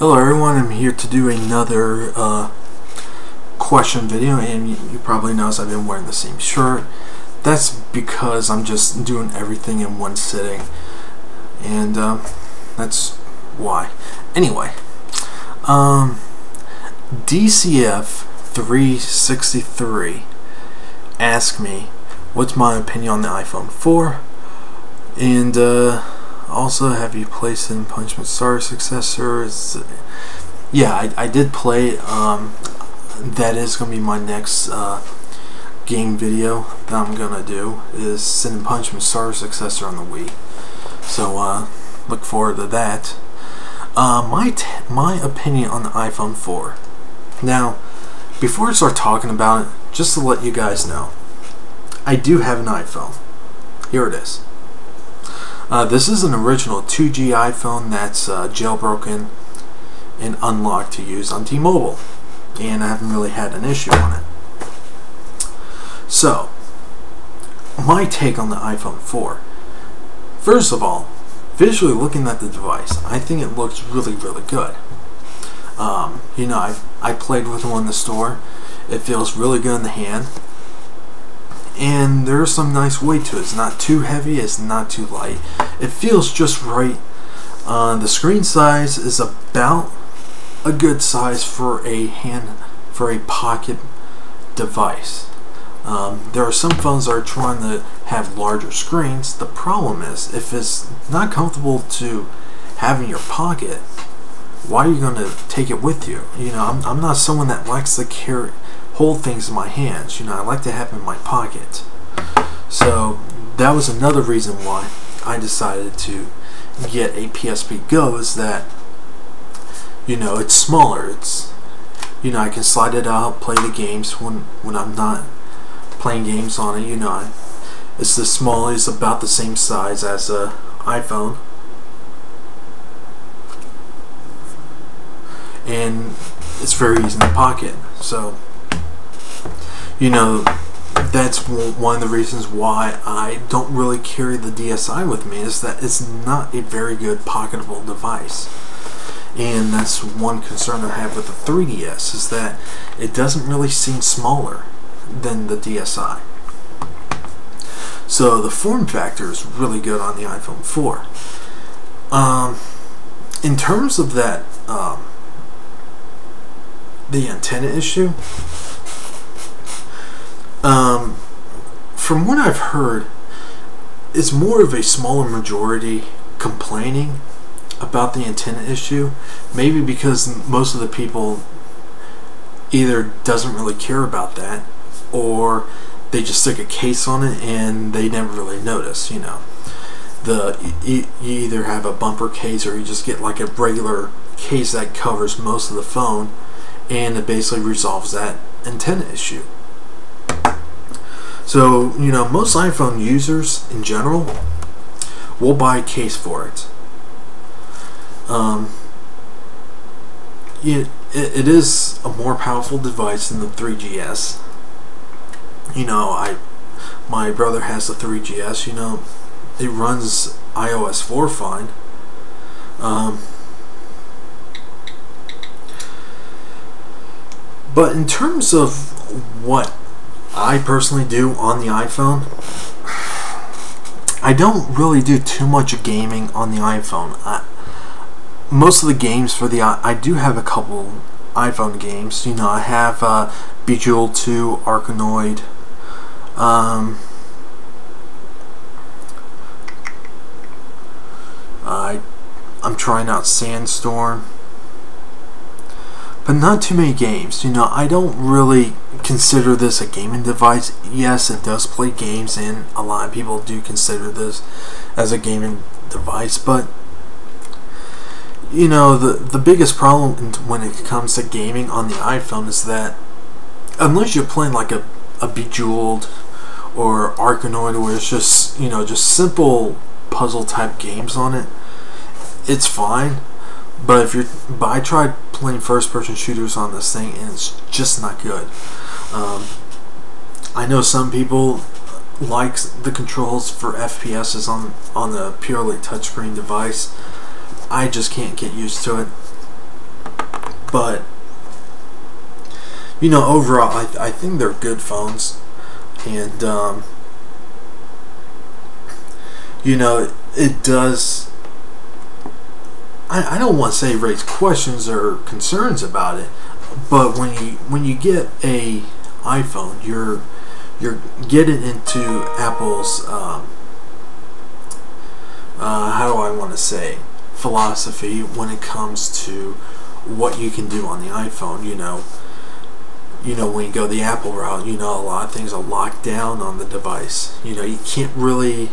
Hello everyone, I'm here to do another question video, and you probably notice I've been wearing the same shirt. That's because I'm just doing everything in one sitting, and that's why. Anyway, DCF 363 asked me what's my opinion on the iPhone 4, and also, have you played Sin Punishment Star successor? Yeah, I did play it. That is going to be my next game video that I'm going to do, is Sin Punishment Star successor on the Wii. So look forward to that. My opinion on the iPhone 4. Now, before I start talking about it, just to let you guys know, I do have an iPhone. Here it is. This is an original 2G iPhone that's jailbroken and unlocked to use on T-Mobile, and I haven't really had an issue on it. So, my take on the iPhone 4. First of all, visually looking at the device, I think it looks really, really good. You know, I played with one in the store. It feels really good in the hand. And there's some nice weight to it. It's not too heavy, it's not too light. It feels just right. The screen size is about a good size for a pocket device. There are some phones that are trying to have larger screens. The problem is, if it's not comfortable to have in your pocket, why are you going to take it with you? You know, I'm not someone that likes to hold things in my hands. You know, I like to have them in my pocket. So that was another reason why I decided to get a PSP Go, is that, you know, it's smaller. It's, you know, I can slide it out, play the games when I'm not playing games on it. You know, it's the smallest, about the same size as a iPhone, and it's very easy in the pocket. So, you know, that's one of the reasons why I don't really carry the DSi with me, is that it's not a very good pocketable device. And that's one concern I have with the 3DS, is that it doesn't really seem smaller than the DSi. So the form factor is really good on the iPhone 4. In terms of that, the antenna issue, from what I've heard, it's more of a smaller majority complaining about the antenna issue. Maybe because most of the people either doesn't really care about that, or they just stick a case on it and they never really notice. You know, you either have a bumper case, or you just get like a regular case that covers most of the phone, and it basically resolves that antenna issue. So, you know, most iPhone users in general will buy a case for it. It is a more powerful device than the 3GS. You know, my brother has the 3GS. You know, it runs iOS 4 fine. But in terms of what I personally do on the iPhone, I don't really do too much gaming on the iPhone. Most of the games for I do have a couple iPhone games. You know, I have Bejeweled 2, Arkanoid, I'm trying out Sandstorm, but not too many games. You know, I don't really consider this a gaming device. Yes, it does play games, and a lot of people do consider this as a gaming device, but you know, the biggest problem when it comes to gaming on the iPhone is that unless you're playing like a Bejeweled or Arkanoid, where it's just, you know, just simple puzzle type games on it, it's fine. But I tried playing first-person shooters on this thing, and it's just not good. I know some people like the controls for FPS on a purely touchscreen device. I just can't get used to it. But you know, overall, I think they're good phones, and you know, it does. I don't want to say raise questions or concerns about it, but when you get a iPhone, you're getting into Apple's how do I want to say, philosophy when it comes to what you can do on the iPhone. You know, when you go the Apple route, you know, a lot of things are locked down on the device. You know, you can't really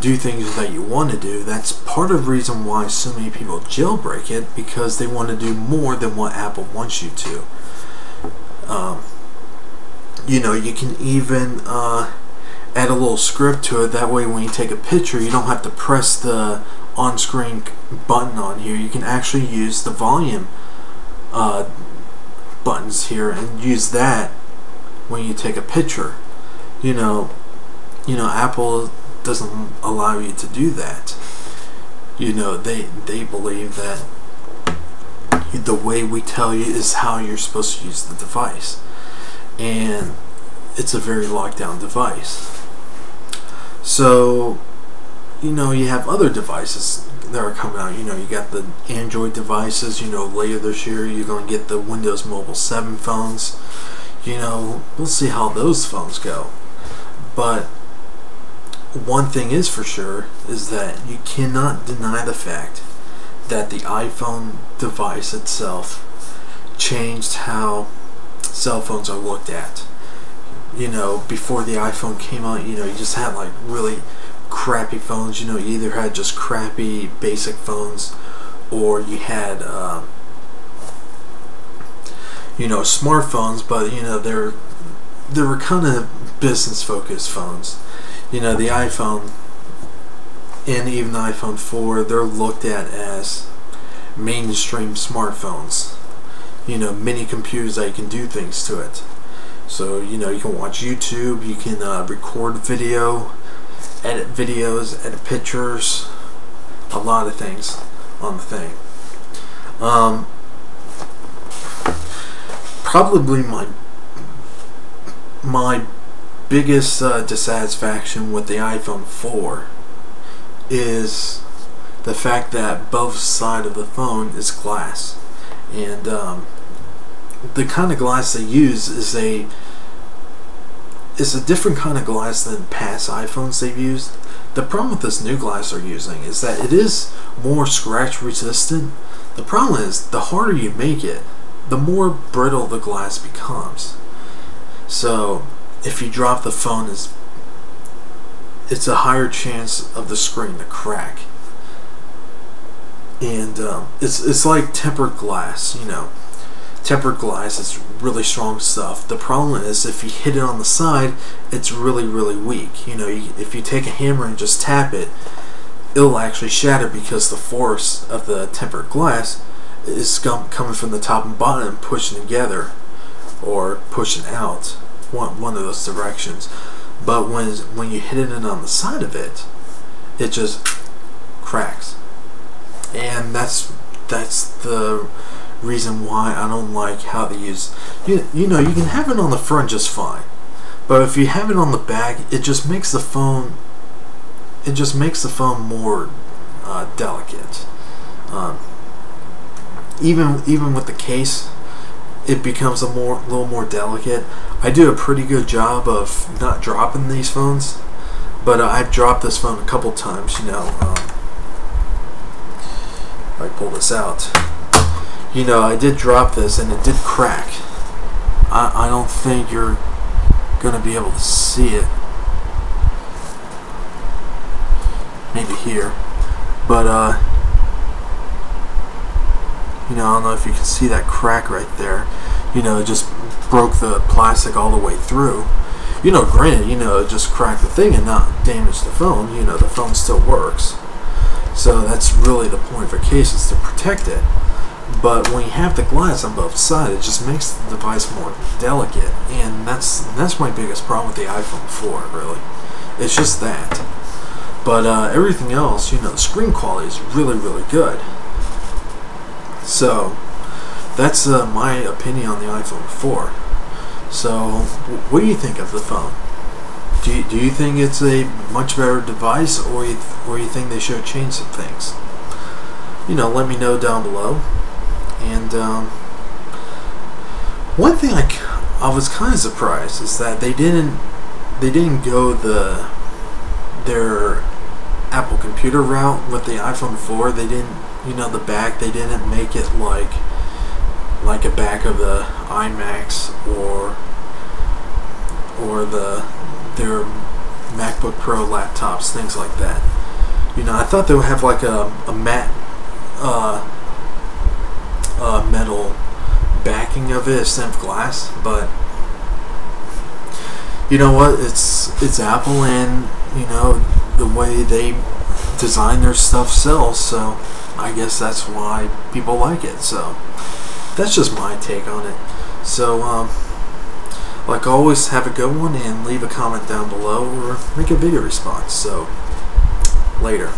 do things that you want to do. That's part of the reason why so many people jailbreak it, because they want to do more than what Apple wants you to. You know, you can even add a little script to it. That way when you take a picture, you don't have to press the on-screen button on here. You can actually use the volume buttons here and use that when you take a picture. You know, Apple doesn't allow you to do that. You know, they believe that the way we tell you is how you're supposed to use the device, and it's a very locked down device. So, you know, you have other devices that are coming out. You know, you got the Android devices. You know, later this year you're going to get the Windows Mobile 7 phones. You know, we'll see how those phones go. But one thing is for sure is that you cannot deny the fact that the iPhone device itself changed how cell phones are looked at. You know, before the iPhone came out, you know, you just had like really crappy phones. You know, you either had just crappy basic phones, or you had you know, smartphones, but you know, they were kind of business focused phones. You know, the iPhone and even the iPhone 4, they're looked at as mainstream smartphones. You know, mini computers that you can do things to it. So, you know, you can watch YouTube, you can record video, edit videos, edit pictures, a lot of things on the thing. Probably my biggest dissatisfaction with the iPhone 4 is the fact that both sides of the phone is glass, and the kind of glass they use is a different kind of glass than past iPhones they've used. The problem with this new glass they're using is that it is more scratch resistant. The problem is the harder you make it, the more brittle the glass becomes. So if you drop the phone, it's a higher chance of the screen to crack. And it's like tempered glass. You know, tempered glass is really strong stuff. The problem is if you hit it on the side, it's really, really weak. You know, if you take a hammer and just tap it, it'll actually shatter, because the force of the tempered glass is coming from the top and bottom and pushing together or pushing out, one of those directions. But when you hit it on the side of it, it just cracks. And that's the reason why I don't like how they use. You know, you can have it on the front just fine, but if you have it on the back, it just makes the phone. It just makes the phone more delicate. Even with the case, it becomes a little more delicate. I do a pretty good job of not dropping these phones, but I've dropped this phone a couple times. You know, if I pull this out, you know, I did drop this and it did crack. I don't think you're gonna be able to see it. Maybe here, but you know, I don't know if you can see that crack right there. You know, it just broke the plastic all the way through. You know, granted, you know, it just cracked the thing and not damaged the phone. You know, the phone still works. So that's really the point of a case, is to protect it. But when you have the glass on both sides, it just makes the device more delicate, and that's my biggest problem with the iPhone 4. Really, it's just that. But everything else, you know, the screen quality is really, really good. So, that's my opinion on the iPhone 4. So, what do you think of the phone? Do you think it's a much better device, or you think they should change some things? Let me know down below. And one thing I was kind of surprised is that they didn't go their Apple computer route with the iPhone 4. They didn't, the back, they didn't make it like a back of the iMacs or their MacBook Pro laptops, things like that. I thought they would have like a matte metal backing of it instead of glass, but you know what? It's Apple, and the way they design their stuff sells. So I guess that's why people like it. So that's just my take on it. So like always, have a good one, and leave a comment down below or make a video response. So later.